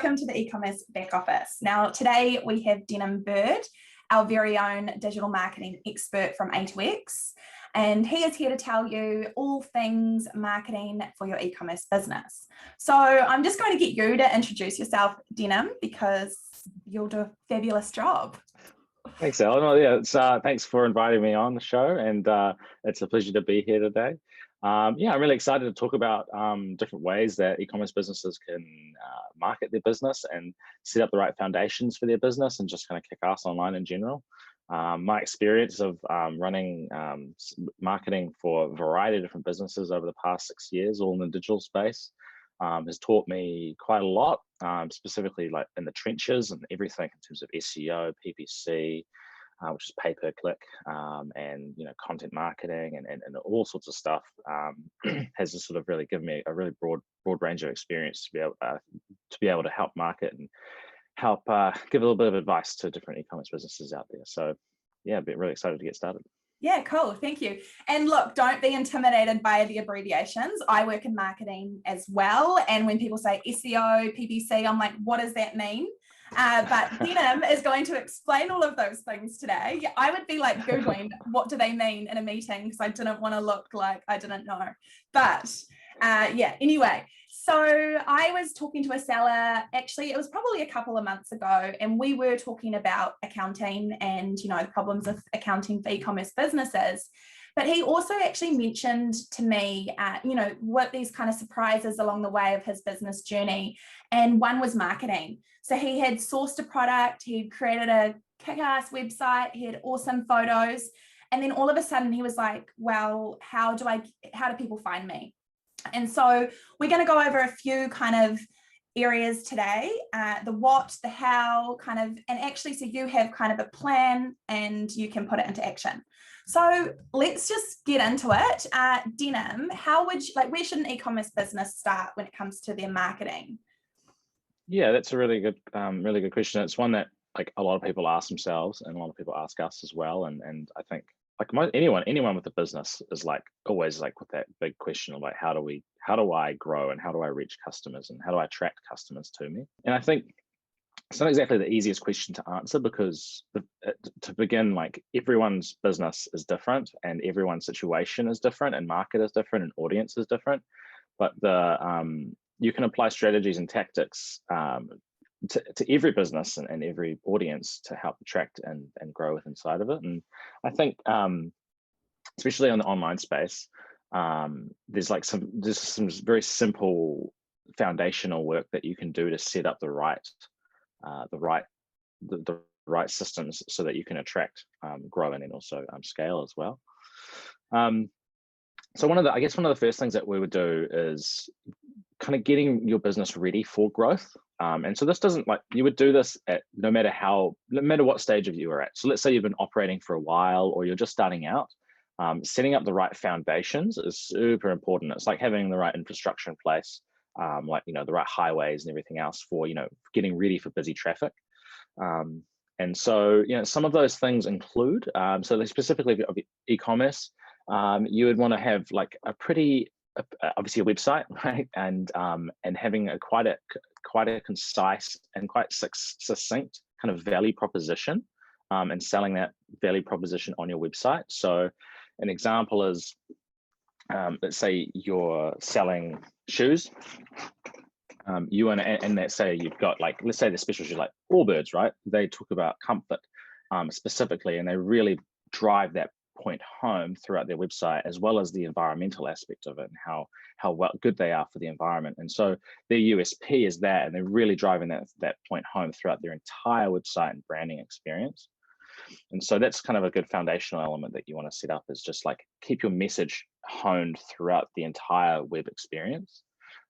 welcome to the e-commerce back office. Now, today we have Denym Bird, our very own digital marketing expert from A2X, and he is here to tell you all things marketing for your e-commerce business. So I'm just going to get you to introduce yourself, Denym, because you'll do a fabulous job. Thanks, Ellen. Well, yeah, thanks for inviting me on the show, and it's a pleasure to be here today. I'm really excited to talk about different ways that e-commerce businesses can market their business and set up the right foundations for their business and just kind of kick ass online in general. My experience of running marketing for a variety of different businesses over the past 6 years, all in the digital space, has taught me quite a lot, specifically like in the trenches and everything in terms of SEO, PPC, which is pay per click, and content marketing and all sorts of stuff. Has just sort of really given me a really broad range of experience to be able to help market and help give a little bit of advice to different e-commerce businesses out there. So yeah, I've been really excited to get started. Yeah, cool. Thank you. And look, don't be intimidated by the abbreviations. I work in marketing as well. And when people say SEO, PPC, I'm like, what does that mean? But Denym is going to explain all of those things today. I would be like Googling, what do they mean in a meeting? Because I didn't want to look like I didn't know. But anyway. So I was talking to a seller, actually, it was probably a couple of months ago, and we were talking about accounting and, the problems of accounting for e-commerce businesses. But he also actually mentioned to me, what these kind of surprises along the way of his business journey. And one was marketing. So he had sourced a product, he had created a kick-ass website, he had awesome photos. And then all of a sudden he was like, well, how do people find me? And so we're going to go over a few kind of areas today, the what, the how, and actually so you have kind of a plan and you can put it into action. So let's just get into it. Denym, where should an e-commerce business start when it comes to their marketing? Yeah, that's a really good question. It's one that a lot of people ask themselves and a lot of people ask us as well. And I think anyone with a business is always with that big question of how do I grow and how do I reach customers and how do I attract customers to me? And I think it's not exactly the easiest question to answer because to begin, everyone's business is different and everyone's situation is different and market is different and audience is different. But you can apply strategies and tactics to every business and every audience to help attract and grow with inside of it. And I think, especially on the online space, there's some very simple foundational work that you can do to set up the right systems so that you can attract, grow, and then also scale as well. So one of the first things that we would do is kind of getting your business ready for growth. And so this doesn't you would do this at no matter what stage of you are at. So let's say you've been operating for a while or you're just starting out. Setting up the right foundations is super important. It's like having the right infrastructure in place, the right highways and everything else for getting ready for busy traffic. And so some of those things include so specifically of e-commerce, you would want to have obviously a website, right? And having quite a concise and quite succinct kind of value proposition, and selling that value proposition on your website. So an example is, let's say you're selling shoes. And let's say you've got let's say the special shoes like Allbirds, right? They talk about comfort specifically, and they really drive that point home throughout their website, as well as the environmental aspect of it and how good they are for the environment. And so their USP is that, and they're really driving that point home throughout their entire website and branding experience. And so that's kind of a good foundational element that you want to set up, is just keep your message honed throughout the entire web experience,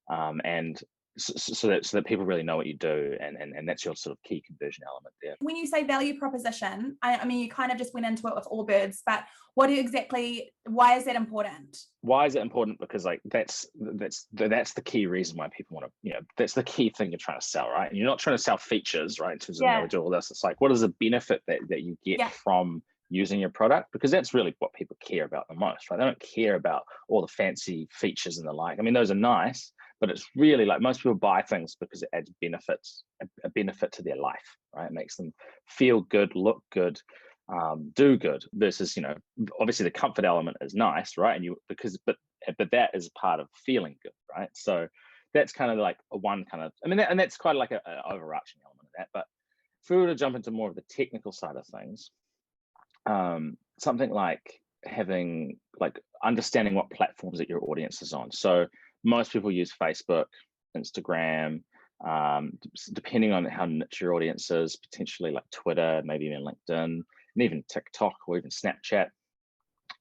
and so that people really know what you do, and that's your sort of key conversion element there. When you say value proposition, I mean, you kind of just went into it with Allbirds, but why is that important? Why is it important? Because that's the key reason why people want to, that's the key thing you're trying to sell, right? And you're not trying to sell features, right? In terms of we do all this. It's what is the benefit that you get from using your product? Because that's really what people care about the most, right? They don't care about all the fancy features and the like. I mean, those are nice, but it's really like most people buy things because it adds benefits, a benefit to their life, right? It makes them feel good, look good, do good, versus, you know, obviously the comfort element is nice, right? And but that is part of feeling good, right? So that's kind of like a one kind of, I mean, and that's quite like an overarching element of that. But if we were to jump into more of the technical side of things, something like having, like, understanding what platforms that your audience is on. So most people use Facebook, Instagram, depending on how niche your audience is, potentially like Twitter, maybe even LinkedIn, and even TikTok or even Snapchat.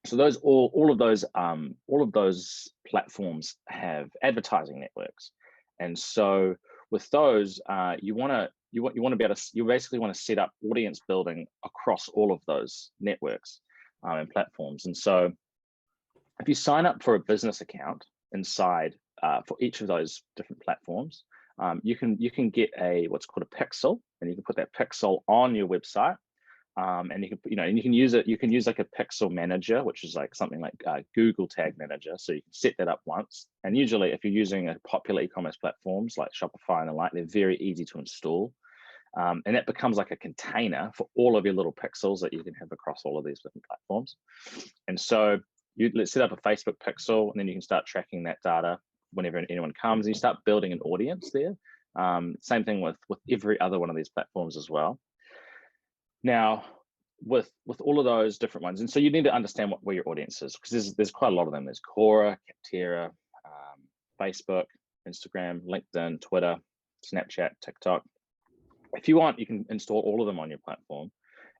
So those all of those platforms have advertising networks, and so with those, you want to be able to, you basically want to set up audience building across all of those networks and platforms. And so if you sign up for a business account inside for each of those different platforms, you can get what's called a pixel, and you can put that pixel on your website. And you can use it. You can use like a pixel manager, which is like something like Google Tag Manager. So you can set that up once. And usually, if you're using a popular e-commerce platforms like Shopify and the like, they're very easy to install. And that becomes like a container for all of your little pixels that you can have across all of these different platforms. And so let's set up a Facebook pixel, and then you can start tracking that data whenever anyone comes. And you start building an audience there. Same thing with every other one of these platforms as well. Now, with all of those different ones, and so you need to understand where your audience is, because there's quite a lot of them. There's Quora, Capterra, Facebook, Instagram, LinkedIn, Twitter, Snapchat, TikTok. If you want, you can install all of them on your platform,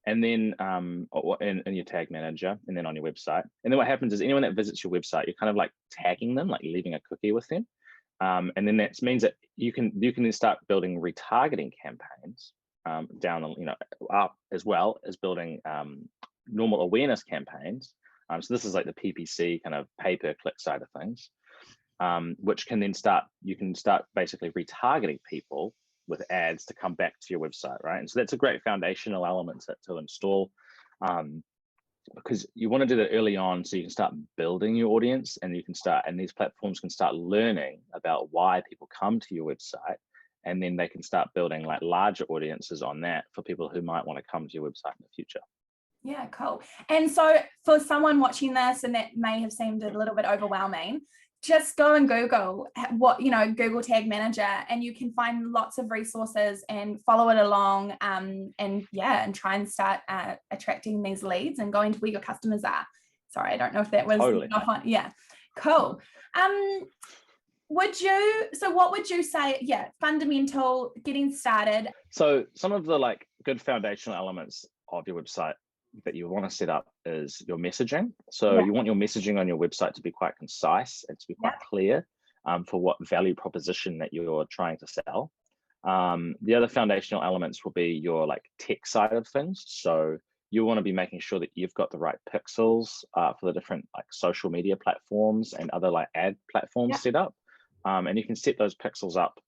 and then in your tag manager, and then on your website. And then what happens is anyone that visits your website, you're kind of like tagging them, like leaving a cookie with them, and then that means that you can then start building retargeting campaigns down, up, as well as building normal awareness campaigns. So this is like the PPC kind of pay-per-click side of things, which can then you can start basically retargeting people with ads to come back to your website, right? And so that's a great foundational element to install, because you want to do that early on, so you can start building your audience, and these platforms can start learning about why people come to your website. And then they can start building like larger audiences on that for people who might want to come to your website in the future. Yeah, cool. And so for someone watching this, and that may have seemed a little bit overwhelming, just go and Google Google Tag Manager, and you can find lots of resources and follow it along, and try and start attracting these leads and going to where your customers are. Sorry, I don't know if that was totally. Yeah, cool. What would you say, fundamental, getting started? So some of the like good foundational elements of your website that you want to set up is your messaging. So you want your messaging on your website to be quite concise and to be quite clear for what value proposition that you're trying to sell. The other foundational elements will be your like tech side of things. So you want to be making sure that you've got the right pixels for the different like social media platforms and other like ad platforms set up. And you can set those pixels up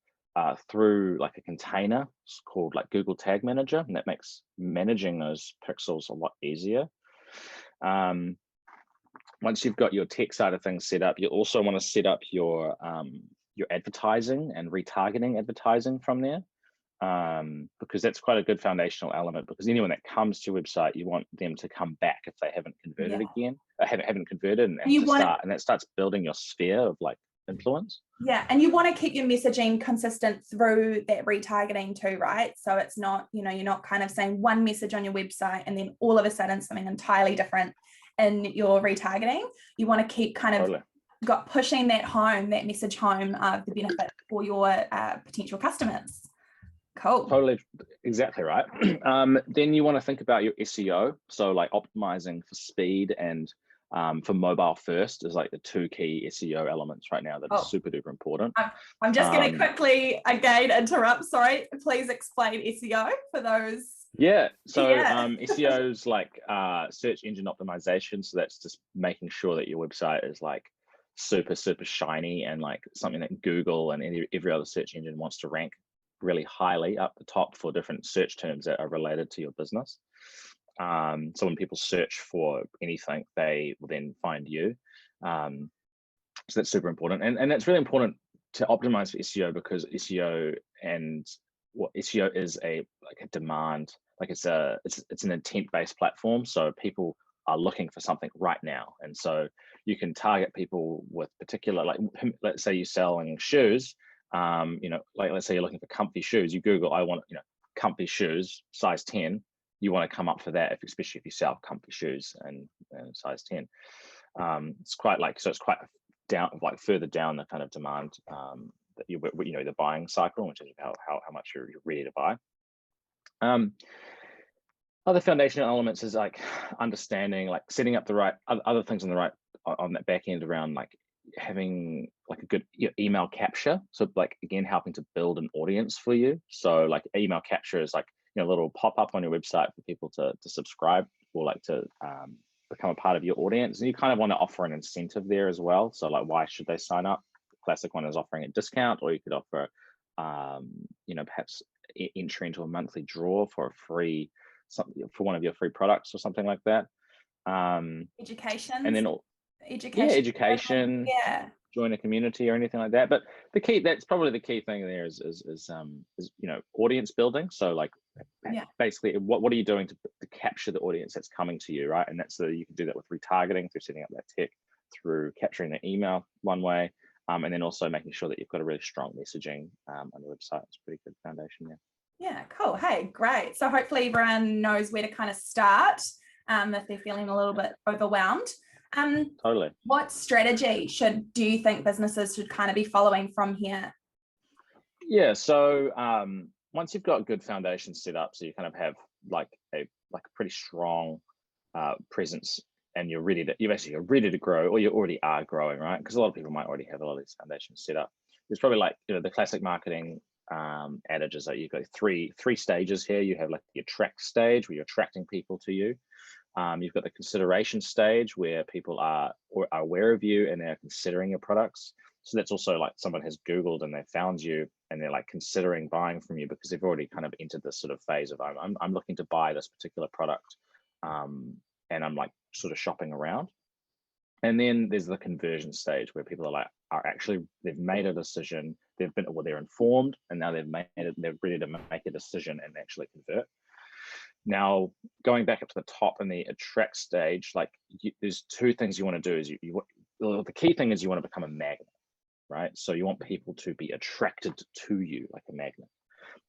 through like a container called like Google Tag Manager, and that makes managing those pixels a lot easier. Once you've got your tech side of things set up, you also want to set up your advertising and retargeting advertising from there, because that's quite a good foundational element, because anyone that comes to your website, you want them to come back if they haven't converted again, haven't converted, and that starts building your sphere of like influence. Yeah, and you want to keep your messaging consistent through that retargeting too, right? So it's not, you're not kind of saying one message on your website and then all of a sudden something entirely different in your retargeting. You want to keep kind of pushing that message home of the benefit for your potential customers. Cool. Totally, exactly right. Then you want to think about your SEO. So like optimizing for speed and for mobile first is like the two key SEO elements right now that are super duper important. I'm just going to quickly again interrupt. Sorry, please explain SEO for those. Yeah, so SEO is like search engine optimization. So that's just making sure that your website is like super shiny and like something that Google and every other search engine wants to rank really highly up the top for different search terms that are related to your business. So when people search for anything, they will then find you. So that's super important, and that's really important to optimize for SEO, because SEO and what SEO is a demand, like it's an intent-based platform. So people are looking for something right now. And so you can target people with particular, like, let's say you're selling shoes, like let's say you're looking for comfy shoes, you Google, I want, comfy shoes, size 10, you want to come up for that, especially if you sell comfy shoes and size 10. It's quite down, like further down the kind of demand that the buying cycle, which is how much you're ready to buy. Other foundational elements is like understanding, like setting up the right other things on that back end around like having like a good email capture. So like, again, helping to build an audience for you. So like email capture is like, a little pop-up on your website for people to subscribe or like to become a part of your audience. And you kind of want to offer an incentive there as well. So like, why should they sign up? The classic one is offering a discount, or you could offer, perhaps entry into a monthly draw for a free, something for one of your free products or something like that. Education. And then education. Yeah. Join a community or anything like that. But that's probably the key thing there is audience building. So like, basically, what are you doing to capture the audience that's coming to you, right? And you can do that with retargeting, through setting up that tech, through capturing the email one way, and then also making sure that you've got a really strong messaging on your website. It's a pretty good foundation there. Yeah, cool. Hey, great. So hopefully everyone knows where to kind of start if they're feeling a little bit overwhelmed. Totally. What strategy do you think businesses should kind of be following from here? Yeah, so once you've got good foundations set up, so you kind of have like a pretty strong presence, and you're ready to grow, or you already are growing, right? Because a lot of people might already have a lot of these foundations set up. There's probably like the classic marketing adages that you've got three stages here. You have like the attract stage, where you're attracting people to you. You've got the consideration stage, where people are aware of you and they're considering your products. So that's also like someone has Googled and they found you and they're like considering buying from you, because they've already kind of entered this sort of phase of I'm looking to buy this particular product, and I'm like sort of shopping around. And then there's the conversion stage, where people they've made a decision, they're informed, and now they're ready to make a decision and actually convert. Now, going back up to the top in the attract stage, like there's two things you want to do. Is the key thing is you want to become a magnet, right? So you want people to be attracted to you like a magnet.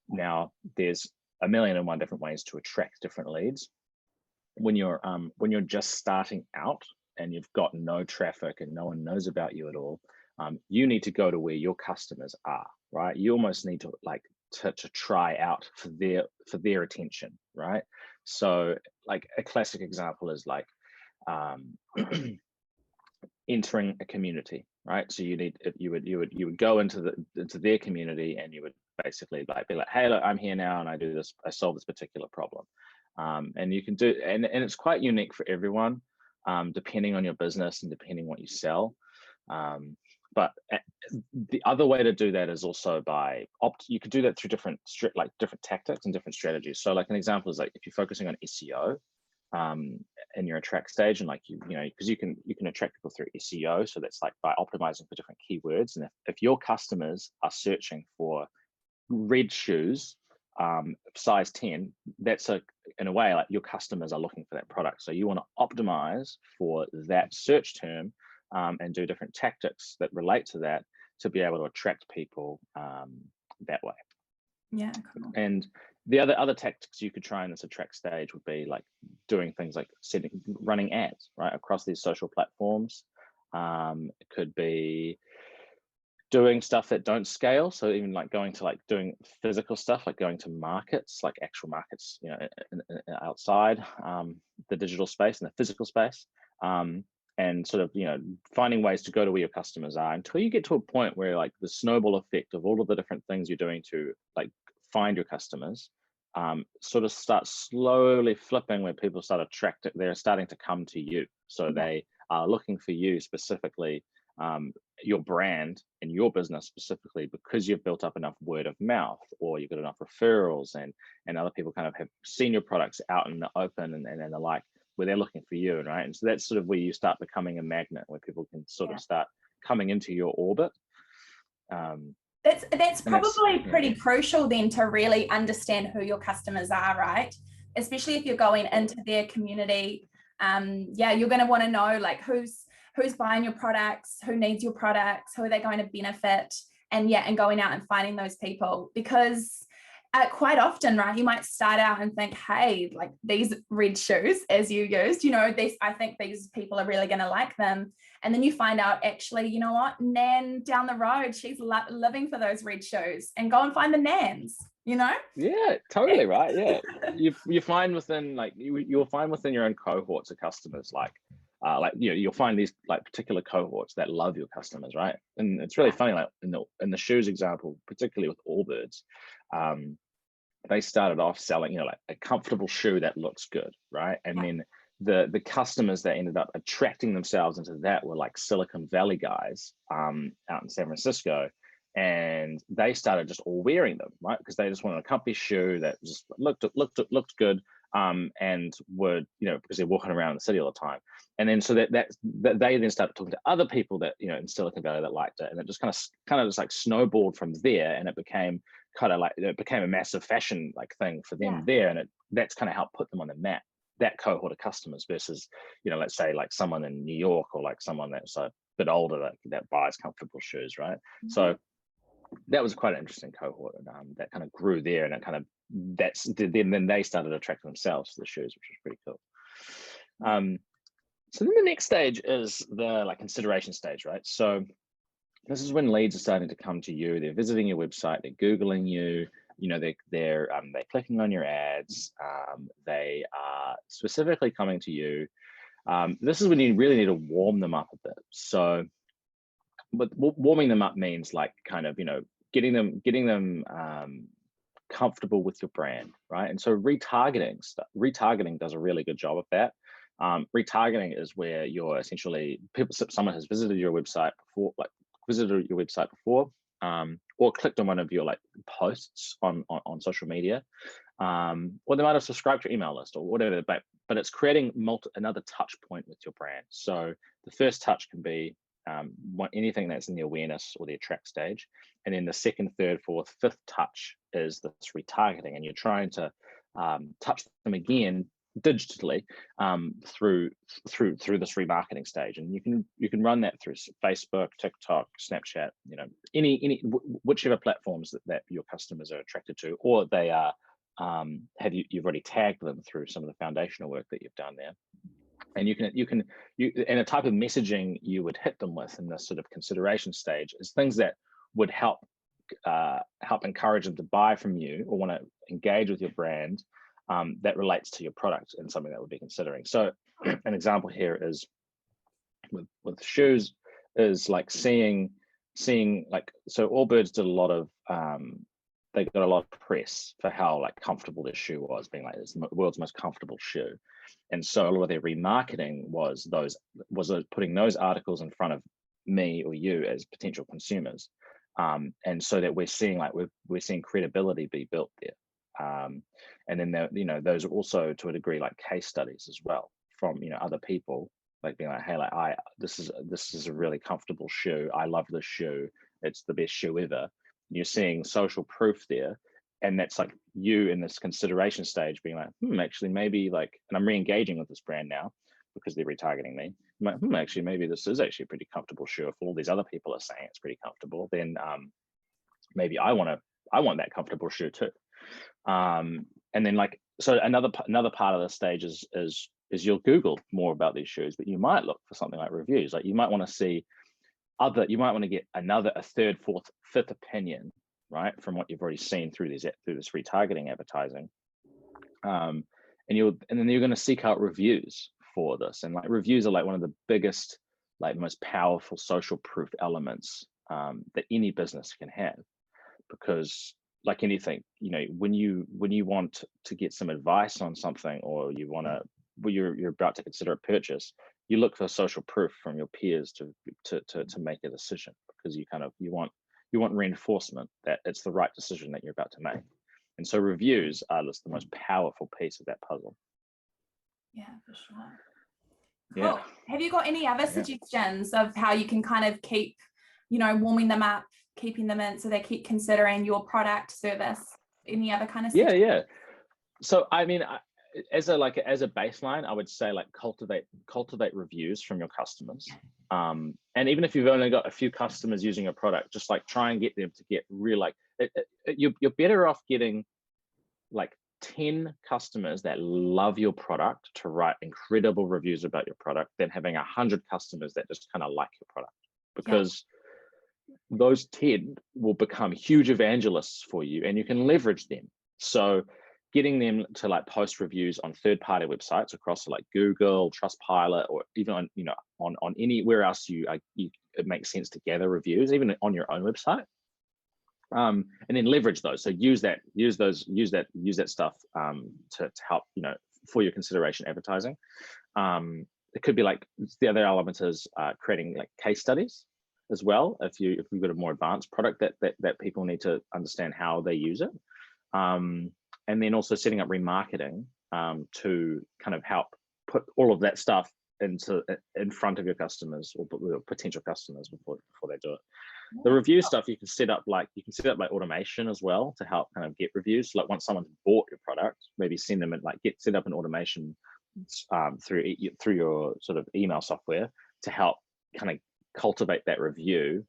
Now, there's a million and one different ways to attract different leads. When you're just starting out and you've got no traffic and no one knows about you at all, you need to go to where your customers are, right? You almost need to to try out for their attention, right? So like a classic example is like entering a community, right? So you would go into their community, and you would basically be like, hey, look, I'm here now and I solve this particular problem. And you can do, and it's quite unique for everyone, depending on your business and depending what you sell. But the other way to do that is also you could do that through different tactics and different strategies. So like an example is like, if you're focusing on SEO in your attract stage, and because you can attract people through SEO. So that's like by optimizing for different keywords. And if your customers are searching for red shoes, size 10, that's in a way like your customers are looking for that product. So you want to optimize for that search term, and do different tactics that relate to that to be able to attract people that way. Yeah, cool. And the other tactics you could try in this attract stage would be like doing things like running ads, right, across these social platforms. It could be doing stuff that don't scale. So even like going to doing physical stuff, like going to markets, like actual markets, outside the digital space and the physical space. And sort of, finding ways to go to where your customers are until you get to a point where like the snowball effect of all of the different things you're doing to like find your customers sort of starts slowly flipping, where people they're starting to come to you. So they are looking for you specifically, your brand and your business specifically, because you've built up enough word of mouth, or you've got enough referrals, and other people kind of have seen your products out in the open and the like, where they're looking for you, right? And so that's sort of where you start becoming a magnet, where people can sort of start coming into your orbit. That's probably pretty yeah. crucial then to really understand who your customers are, right? Especially if you're going into their community. Yeah, you're going to want to know like who's buying your products, who needs your products, who are they going to benefit, and going out and finding those people, because quite often, right, you might start out and think, hey, like these red shoes, as you used, I think these people are really going to like them. And then you find out, actually, you know what, Nan down the road, she's living for those red shoes, and go and find the Nans, Yeah, totally right. Yeah. You find within you'll find within your own cohorts of customers, you'll find these like particular cohorts that love your customers, right? And it's really funny, like in the shoes example, particularly with Allbirds, they started off selling, like a comfortable shoe that looks good, right? And then the customers that ended up attracting themselves into that were like Silicon Valley guys out in San Francisco. And they started just all wearing them, right? Because they just wanted a comfy shoe that just looked good, and would, because they're walking around the city all the time. And then so that they then started talking to other people that, in Silicon Valley that liked it, and it just kind of just like snowballed from there, and it became a massive fashion like thing for them there, and that's kind of helped put them on the map. That cohort of customers versus, let's say like someone in New York or like someone that's a bit older that buys comfortable shoes, right? Mm-hmm. So that was quite an interesting cohort, and that kind of grew there, and it kind of then they started attracting themselves to the shoes, which was pretty cool. So then the next stage is the consideration stage, right? So this is when leads are starting to come to you. They're visiting your website, they're Googling you, they're clicking on your ads, they are specifically coming to you. This is when you really need to warm them up a bit. So but warming them up means like kind of, getting them comfortable with your brand, right? And so retargeting does a really good job of that. Retargeting is where you're essentially someone has visited your website before, or clicked on one of your posts on social media, or they might have subscribed to your email list or whatever, but it's creating another touch point with your brand. So the first touch can be anything that's in the awareness or the attract stage, and then the second, third, fourth, fifth touch is this retargeting, and you're trying to touch them again digitally through this remarketing stage. And you can run that through Facebook, TikTok, Snapchat, whichever platforms that your customers are attracted to, or they are you've already tagged them through some of the foundational work that you've done there. And and a type of messaging you would hit them with in this sort of consideration stage is things that would help encourage them to buy from you or want to engage with your brand, that relates to your product and something that would be considering. So an example here is with shoes is like seeing like, so Allbirds did a lot of they got a lot of press for how comfortable this shoe was, being it's the world's most comfortable shoe. And so a lot of their remarketing was putting those articles in front of me or you as potential consumers, and so that we're seeing we're seeing credibility be built there. And then those are also to a degree case studies as well from other people, being hey, this is a really comfortable shoe. I love this shoe. It's the best shoe ever. You're seeing social proof there, and that's you in this consideration stage being actually maybe and I'm re-engaging with this brand now because they're retargeting me. I'm actually maybe this is actually a pretty comfortable shoe. If all these other people are saying it's pretty comfortable, then maybe I want that comfortable shoe too. And then so another part of the stage is you'll Google more about these shoes, but you might look for something like reviews. You might want to see you might want to get a third, fourth, fifth opinion, right, from what you've already seen through this retargeting advertising. And then you're going to seek out reviews for this, and reviews are one of the biggest, most powerful social proof elements that any business can have, because anything, when you want to get some advice on something, or you're about to consider a purchase, you look for social proof from your peers to make a decision, because you want reinforcement that it's the right decision that you're about to make. And so reviews are just the most powerful piece of that puzzle. Yeah, for sure. Cool. Yeah. Have you got any other suggestions of how you can kind of keep, warming them up keeping them in so they keep considering your product, service, any other kind of Yeah. So I mean, as a baseline, I would say like cultivate reviews from your customers. And even if you've only got a few customers using your product, just like try and get them to get real, like you're better off getting like 10 customers that love your product to write incredible reviews about your product than having 100 customers that just kind of like your product, because those 10 will become huge evangelists for you and you can leverage them. So getting them to like post reviews on third-party websites across like Google, Trustpilot, or even on, you know, on anywhere else it makes sense to gather reviews, even on your own website. And then leverage those. So use that stuff to help, you know, for your consideration advertising. It could be like, the other element is creating like case studies as well. If you've got a more advanced product that people need to understand how they use it. And then also setting up remarketing to kind of help put all of that stuff in front of your customers or potential customers before they do it. The review stuff you can set up like automation as well to help kind of get reviews. Like once someone's bought your product, maybe send them set up an automation through your sort of email software to help kind of cultivate that review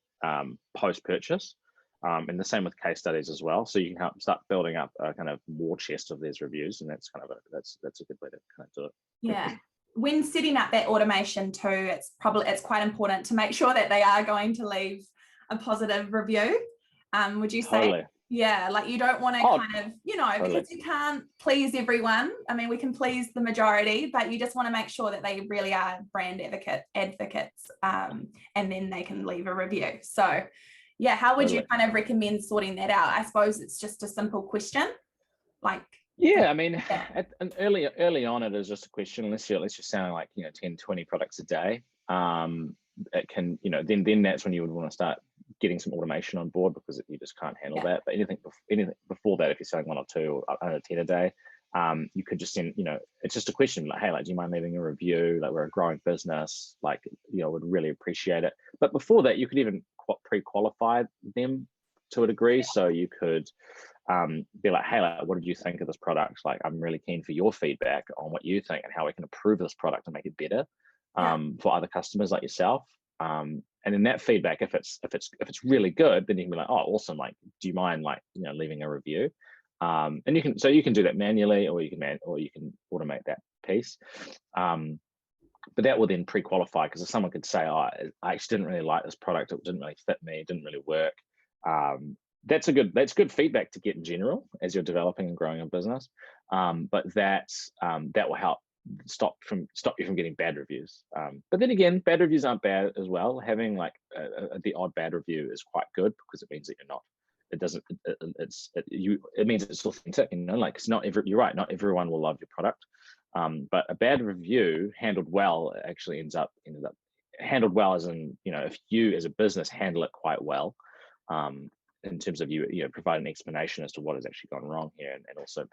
post purchase. And the same with case studies as well. So you can help start building up a kind of war chest of these reviews, and that's kind of that's a good way to kind of do it. Yeah. When setting up that automation too, it's quite important to make sure that they are going to leave a positive review. Would you say? Totally. Yeah, like you don't want to kind of, you know, totally. because you can't please everyone. I mean, we can please the majority, but you just want to make sure that they really are brand advocates, and then they can leave a review. So yeah, how would you kind of recommend sorting that out? I suppose it's just a simple question, like. Yeah, I mean, early on, it is just a question. Unless you're selling like 10, 20 products a day, it can, then that's when you would want to start getting some automation on board, because you just can't handle that. But anything before that, if you're selling 1 or 2 or under 10 a day, you could just send, it's just a question like, hey, like, do you mind leaving a review? Like, we're a growing business, like, would really appreciate it. But before that, you could even pre-qualify them to a degree. So you could be like, hey, like, what did you think of this product? Like, I'm really keen for your feedback on what you think and how we can improve this product and make it better for other customers like yourself. And then that feedback, if it's really good, then you can be like, oh, awesome. Like, do you mind leaving a review? And you can do that manually, or you can automate that piece. But that will then pre-qualify, because if someone could say, oh, I actually didn't really like this product, it didn't really fit me, it didn't really work. That's good feedback to get in general as you're developing and growing a business. But that will help stop you from getting bad reviews. But then again, bad reviews aren't bad as well. Having like the odd bad review is quite good, because it means that it means it's authentic, like you're right, not everyone will love your product. But a bad review handled well actually ended up handled well, as in, if you as a business handle it quite well, in terms of you provide an explanation as to what has actually gone wrong here, and also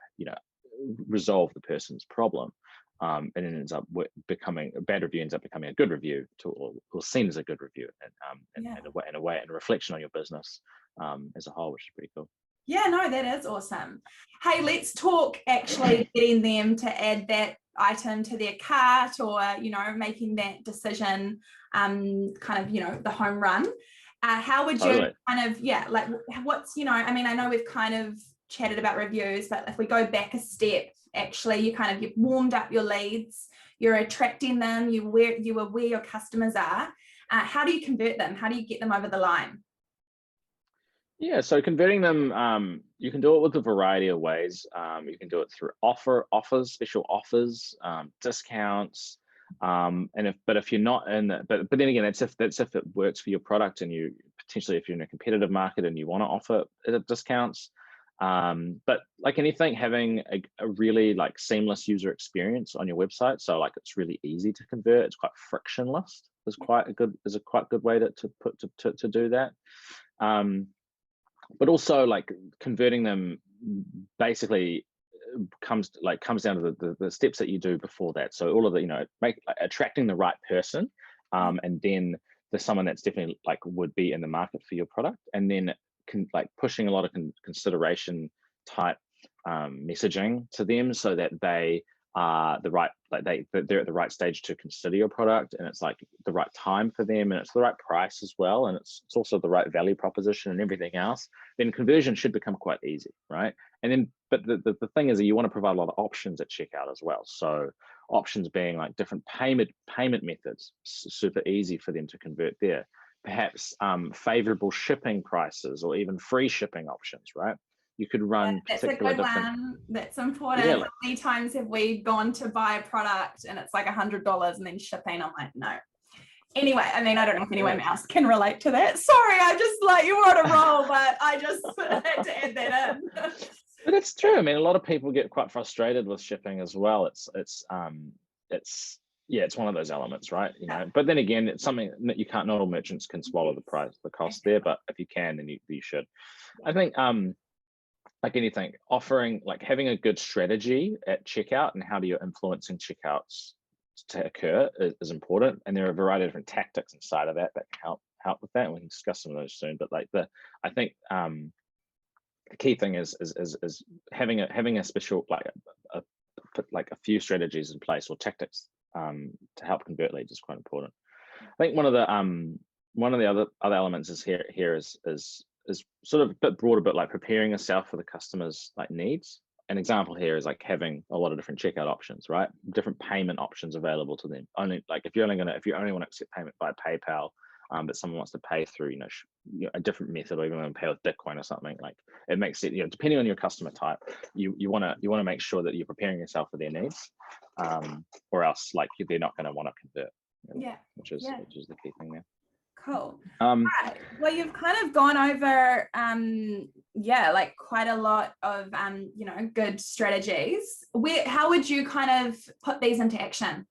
resolve the person's problem, and it ends up becoming a bad review, ends up becoming a good review, or seen as a good review, and in a way and a reflection on your business as a whole, which is pretty cool. Yeah, no, that is awesome. Hey, let's talk actually getting them to add that item to their cart, or making that decision, kind of the home run. How would you kind of, like, what's, I mean, I know we've kind of chatted about reviews, but if we go back a step, actually, you've warmed up your leads, you're attracting them, you are where your customers are. How do you convert them? How do you get them over the line? Yeah, so converting them, you can do it with a variety of ways. You can do it through offers, special offers, discounts. But if you're not in that, but then again, that's if it works for your product, and you potentially, if you're in a competitive market and you want to offer discounts. But like anything, having a really like seamless user experience on your website, so like it's really easy to convert, it's quite frictionless, is quite a good way to do that. But also, like, converting them basically comes down to the steps that you do before that. So all of the attracting the right person, and then there's someone that's definitely like would be in the market for your product, and then like pushing a lot of consideration type messaging to them, so that they are the right, like they're at the right stage to consider your product, and it's like the right time for them, and it's the right price as well, and it's also the right value proposition and everything else. Then conversion should become quite easy, right? And then, but the thing is that you want to provide a lot of options at checkout as well. So options being like different payment methods, super easy for them to convert there. Perhaps favorable shipping prices, or even free shipping options, right? You could run that's a good one. That's important. Yeah, How many times have we gone to buy a product and it's like $100 and then shipping? I'm like, no. Anyway, I mean, I don't know if anyone else can relate to that. Sorry, I just like, you were on a roll, but I just had to add that in. But it's true. I mean, a lot of people get quite frustrated with shipping as well. It's yeah, it's one of those elements, right? You know, but then again, it's something that you can't. Not all merchants can swallow the cost there, but if you can, then you should. I think like anything, offering, like having a good strategy at checkout and how you're influencing checkouts to occur is important, and there are a variety of different tactics inside of that can help with that, and we can discuss some of those soon. But like I think the key thing is having a special, like a few strategies in place or tactics to help convert leads is quite important. I think one of the other elements is here is sort of a bit broader, but like preparing yourself for the customer's like needs. An example here is like having a lot of different checkout options, right? Different payment options available to them. Only like if you only want to accept payment by PayPal, but someone wants to pay through a different method, or even want to pay with Bitcoin or something, like it makes it, depending on your customer type, you want to make sure that you're preparing yourself for their needs, or else like they're not going to want to convert. Which is the key thing there. Cool. Right. Well, you've kind of gone over like quite a lot of good strategies. How would you kind of put these into action?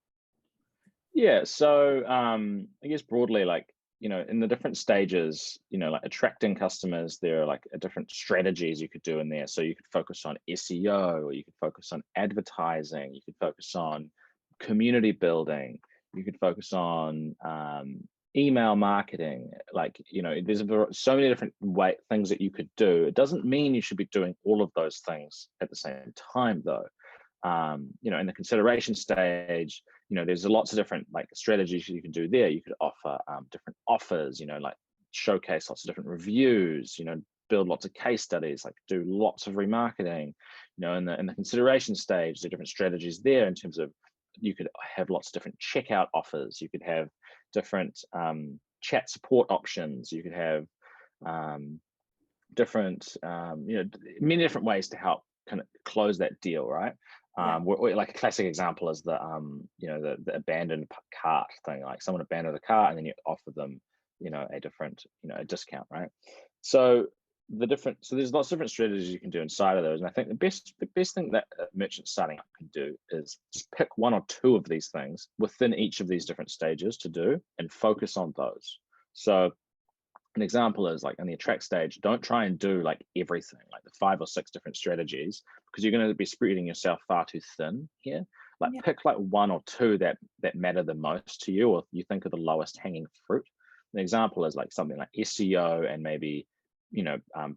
Yeah, so I guess broadly, like, in the different stages, like attracting customers, there are like different strategies you could do in there. So you could focus on SEO, or you could focus on advertising, you could focus on community building, you could focus on email marketing. Like, there's so many different things that you could do. It doesn't mean you should be doing all of those things at the same time, though. In the consideration stage, there's lots of different like strategies you can do there. You could offer different offers, like showcase lots of different reviews, build lots of case studies, like do lots of remarketing. In the consideration stage, there are different strategies there in terms of, you could have lots of different checkout offers. You could have different chat support options. You could have different, many different ways to help kind of close that deal, right? Like a classic example is the abandoned cart thing. Like someone abandoned a cart, and then you offer them, a different, a discount, right? So there's lots of different strategies you can do inside of those. And I think the best thing that a merchant starting up can do is just pick one or two of these things within each of these different stages to do, and focus on those. So an example is like on the attract stage, don't try and do like everything, like the 5 or 6 different strategies, because you're going to be spreading yourself far too thin here. Like pick like 1 or 2 that matter the most to you, or you think are the lowest hanging fruit. An example is like something like SEO and maybe,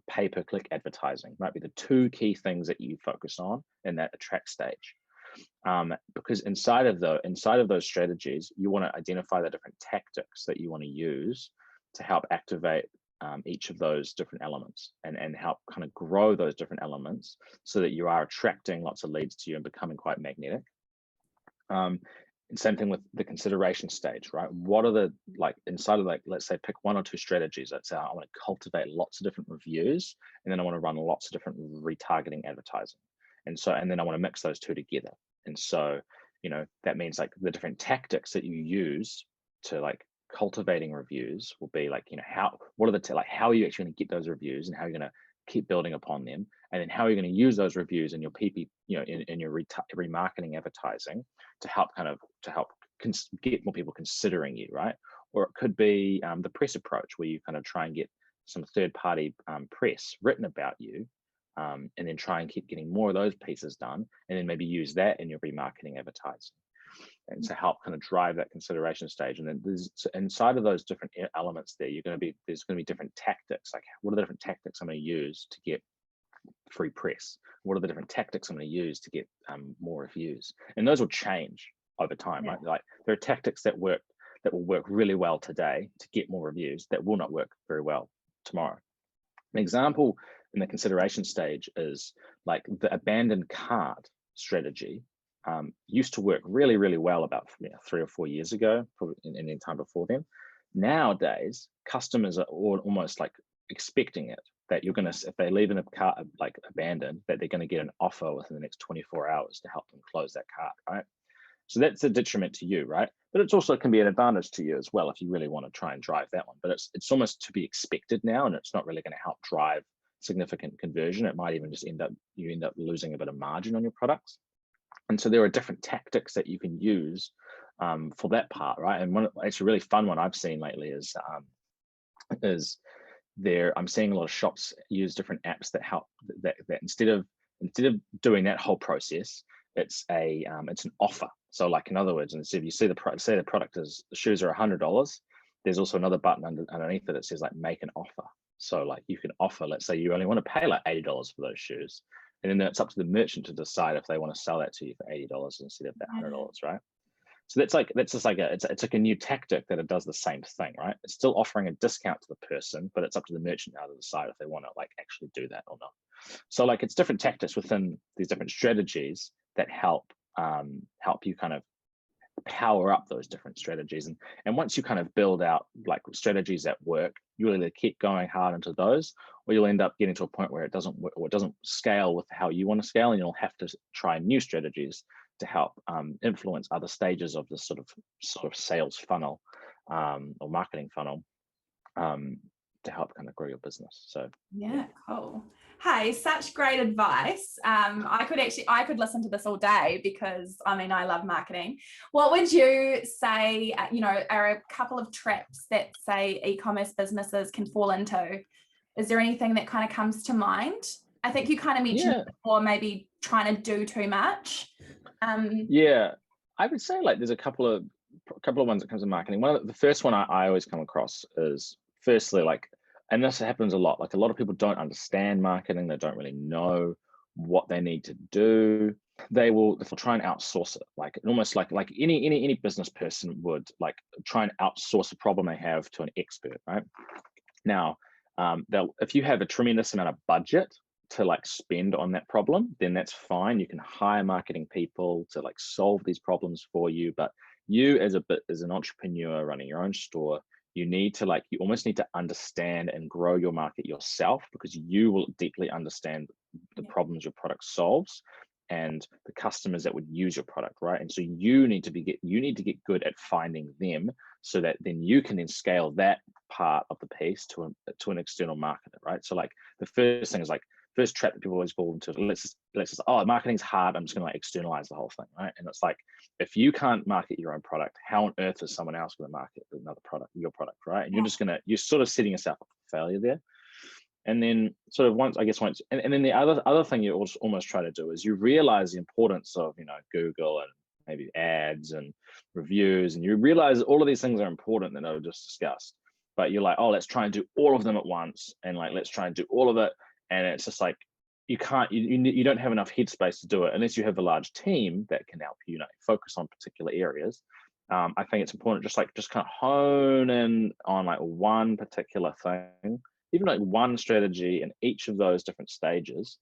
pay-per-click advertising might be the 2 key things that you focus on in that attract stage. Because inside of those strategies, you want to identify the different tactics that you want to use to help activate each of those different elements, and help kind of grow those different elements, so that you are attracting lots of leads to you and becoming quite magnetic. And same thing with the consideration stage, right? What are the, like inside of, like, let's say pick 1 or 2 strategies. Let's say I want to cultivate lots of different reviews, and then I want to run lots of different retargeting advertising. And then I want to mix those 2 together. And so, that means like the different tactics that you use to like cultivating reviews will be like, how are you actually going to get those reviews, and how are you going to keep building upon them, and then how are you going to use those reviews in your PP, in your remarketing advertising to help get more people considering you, right? Or it could be the press approach, where you kind of try and get some third-party press written about you, and then try and keep getting more of those pieces done, and then maybe use that in your remarketing advertising. and to help kind of drive that consideration stage. And then there's inside of those different elements there, there's going to be different tactics. Like, what are the different tactics I'm going to use to get free press? What are the different tactics I'm going to use to get more reviews? And those will change over time, right? Like, there are tactics that will work really well today to get more reviews that will not work very well tomorrow. An example in the consideration stage is like the abandoned cart strategy. Used to work really, really well about 3 or 4 years ago, probably in any time before then. Nowadays, customers are almost like expecting it, that you're going to, if they leave in a cart like abandoned, that they're going to get an offer within the next 24 hours to help them close that cart, right? So that's a detriment to you, right? But it's also can be an advantage to you as well if you really want to try and drive that one. But it's almost to be expected now, and it's not really going to help drive significant conversion. It might even just end up losing a bit of margin on your products. And so there are different tactics that you can use for that part, right? And one actually really fun one I've seen lately is I'm seeing a lot of shops use different apps that help that instead of doing that whole process, it's an offer. So like, in other words, instead of you see the product is, the shoes are $100, there's also another button underneath it that says like make an offer. So like you can offer, let's say you only want to pay like $80 for those shoes. And then it's up to the merchant to decide if they want to sell that to you for $80 instead of that $100, right? So it's like a new tactic that it does the same thing, right? It's still offering a discount to the person, but it's up to the merchant now to decide if they want to like actually do that or not. So like, it's different tactics within these different strategies that help you kind of power up those different strategies. And once you kind of build out like strategies that work, you either keep going hard into those, or you'll end up getting to a point where it doesn't work, or it doesn't scale with how you want to scale, and you'll have to try new strategies to help influence other stages of this sort of sales funnel or marketing funnel to help kind of grow your business. So yeah, cool. Hey, such great advice. I could listen to this all day, because I mean, I love marketing. What would you say, are a couple of traps that say e-commerce businesses can fall into? Is there anything that kind of comes to mind? I think you kind of mentioned before, maybe trying to do too much. Yeah, I would say like there's a couple of ones that comes in marketing. The first one I always come across is, firstly, like, and this happens a lot, like a lot of people don't understand marketing. They don't really know what they need to do. They'll try and outsource it, like almost like any business person would, like try and outsource a problem they have to an expert, right? Now, if you have a tremendous amount of budget to like spend on that problem, then that's fine. You can hire marketing people to like solve these problems for you. But you as an entrepreneur running your own store, you almost need to understand and grow your market yourself, because you will deeply understand the problems your product solves and the customers that would use your product, right? And so you need to get good at finding them, so that then you can then scale that part of the piece to an external marketer, right? So like the first thing is like, first trap that people always fall into, let's just, oh, marketing's hard, I'm just gonna like externalize the whole thing, right? And it's like, if you can't market your own product, how on earth is someone else gonna market another product, your product, right? And you're sort of setting yourself up for failure there. And then sort of once, and then the other thing you almost try to do is you realize the importance of, Google and maybe ads and reviews, and you realize all of these things are important that I just discussed, but you're like, oh, let's try and do all of them at once, and like, let's try and do all of it. And it's just like, you can't, you don't have enough headspace to do it unless you have a large team that can help you, focus on particular areas. I think it's important just kind of hone in on like one particular thing, even like one strategy in each of those different stages.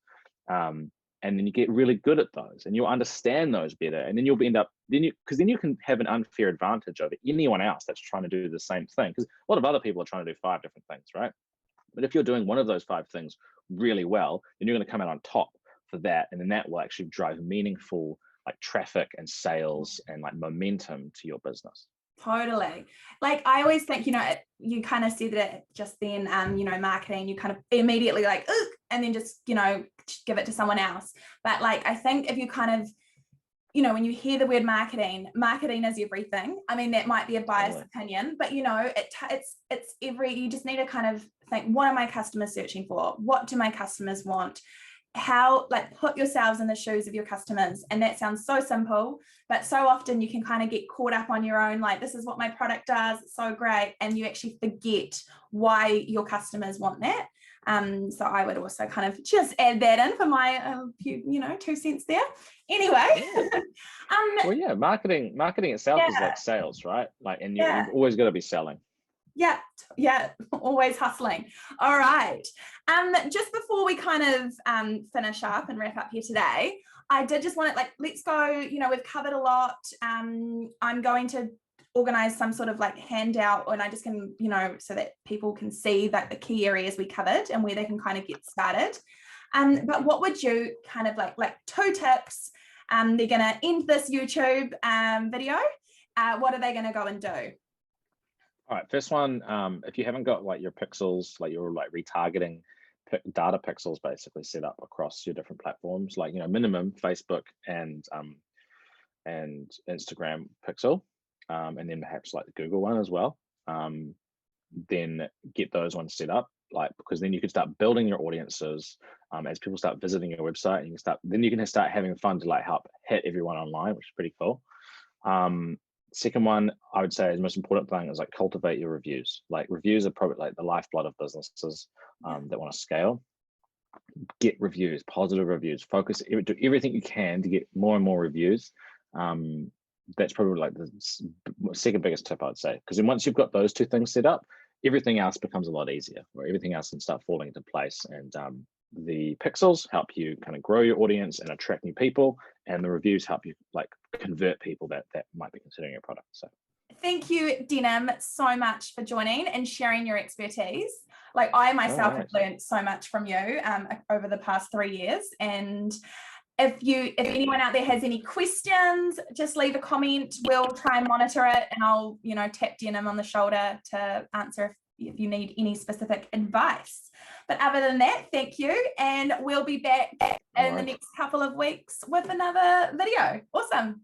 And then you get really good at those, and you'll understand those better. And then you'll end up, because then you can have an unfair advantage over anyone else that's trying to do the same thing. Because a lot of other people are trying to do 5 different things, right? But if you're doing one of those 5 things really well, then you're going to come out on top for that. And then that will actually drive meaningful like traffic and sales and like momentum to your business. Totally. Like, I always think, you kind of said it just then, marketing, you kind of immediately like, ugh, and then just, give it to someone else. But like, I think if you kind of, when you hear the word marketing is everything. I mean, that might be a biased opinion, but you just need to kind of think, what are my customers searching for? What do my customers want? how, like, put yourselves in the shoes of your customers. And that sounds so simple, but so often you can kind of get caught up on your own, like, this is what my product does, it's so great, and you actually forget why your customers want that. So I would also kind of just add that in for my few, 2 cents there. Anyway. Well, yeah, marketing itself is like sales, right? Like, and you've always got to be selling. Yeah, always hustling. All right. Just before we kind of finish up and wrap up here today, I did just want to, like, let's go, we've covered a lot. I'm going to organize some sort of like handout, and I just can, so that people can see like the key areas we covered and where they can kind of get started. But what would you kind of like 2 tips? They're going to end this YouTube video. What are they going to go and do? All right, first one, if you haven't got like your pixels, like your like retargeting data pixels basically set up across your different platforms, like, minimum Facebook and Instagram pixel, and then perhaps like the Google one as well, then get those ones set up, like, because then you can start building your audiences as people start visiting your website, and you can start having fun to like help hit everyone online, which is pretty cool. Second one, I would say, is the most important thing is like cultivate your reviews. Like, reviews are probably like the lifeblood of businesses that want to scale. Get reviews, positive reviews. Do everything you can to get more and more reviews. That's probably like the second biggest tip, I'd say, because then once you've got those 2 things set up, everything else becomes a lot easier, or everything else can start falling into place. And the pixels help you kind of grow your audience and attract new people, and the reviews help you like convert people that might be considering your product. So thank you, Denym, so much for joining and sharing your expertise. Like, I myself have learned so much from you over the past 3 years. And if anyone out there has any questions, just leave a comment. We'll try and monitor it, and I'll, tap Denym on the shoulder to answer if you need any specific advice. But other than that, thank you, and we'll be back in the next couple of weeks with another video. Awesome.